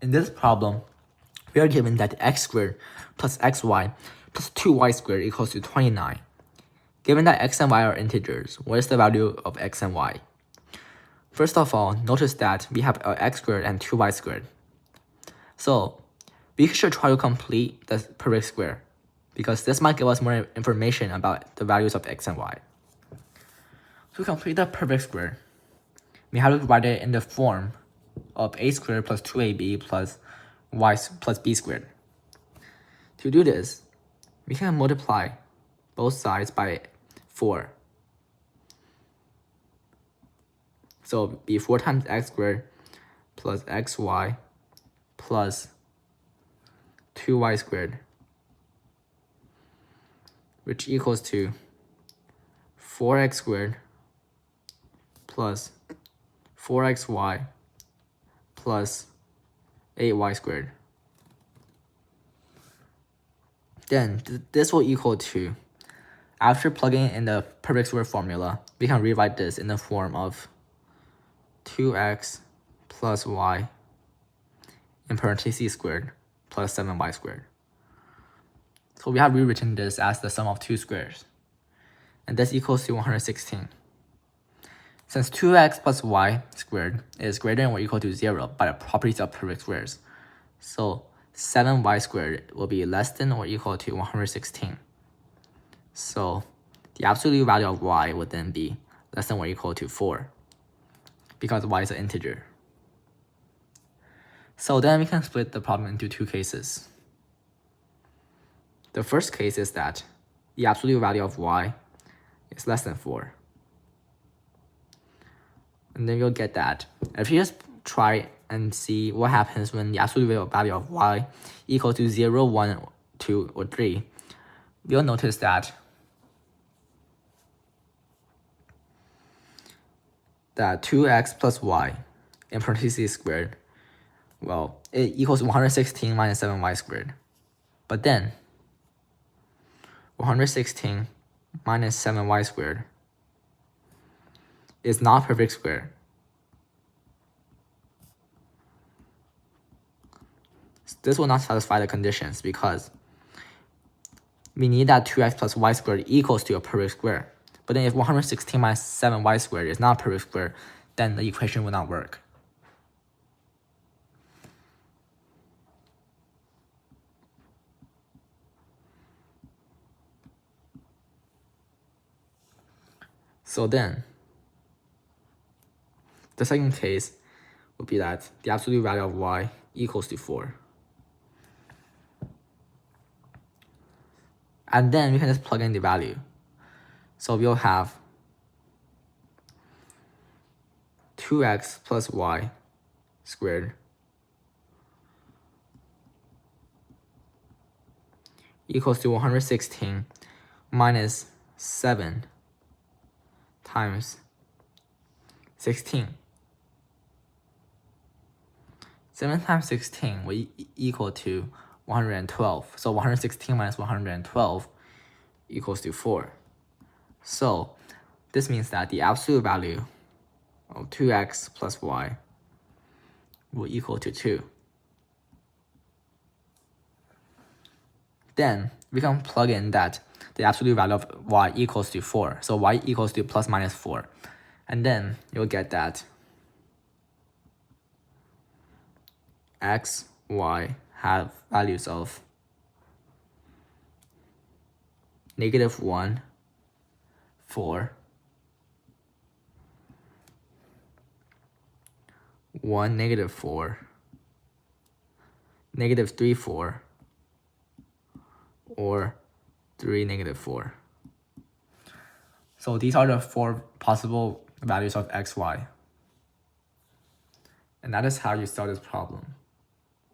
In this problem, we are given that x squared plus xy plus 2y squared equals to 29. Given that x and y are integers, what is the value of x and y? First of all, notice that we have x squared and 2y squared. So we should try to complete the perfect square, because this might give us more information about the values of x and y. To complete the perfect square, we have to write it in the form of a squared plus 2ab plus y plus b squared. To do this, we can multiply both sides by 4. So it'll be 4 times x squared plus xy plus 2y squared, which equals to 4x squared plus 4xy plus 8y squared. Then this will equal to, after plugging in the perfect square formula, we can rewrite this in the form of 2x plus y in parentheses squared plus 7y squared. So we have rewritten this as the sum of two squares, and this equals to 116. Since 2x plus y squared is greater than or equal to 0 by the properties of perfect squares, so 7y squared will be less than or equal to 116. So the absolute value of y would then be less than or equal to 4, because y is an integer. So then we can split the problem into two cases. The first case is that the absolute value of y is less than 4. And then you'll get that if you just try and see what happens when the absolute value of y equals to 0, 1, 2, or 3, you'll notice that that 2x plus y in parentheses squared, well, it equals 116 minus 7y squared. But then 116 minus 7y squared is not a perfect square. This will not satisfy the conditions because we need that 2x plus y squared equals to a perfect square. But then if 116 minus 7y squared is not a perfect square, then the equation will not work. So then, the second case would be that the absolute value of y equals to 4. And then we can just plug in the value. So we'll have 2x plus y squared equals to 116 minus 7 times 16. 7 times 16 will equal to 112. So 116 minus 112 equals to 4. So this means that the absolute value of 2x plus y will equal to 2. Then we can plug in that the absolute value of y equals to 4. So y equals to plus minus 4. And then you'll get that x, y have values of -1, 4, 1, -4, -3, 4, or 3, -4. So these are the 4 possible values of x, y. And that is how you solve this problem.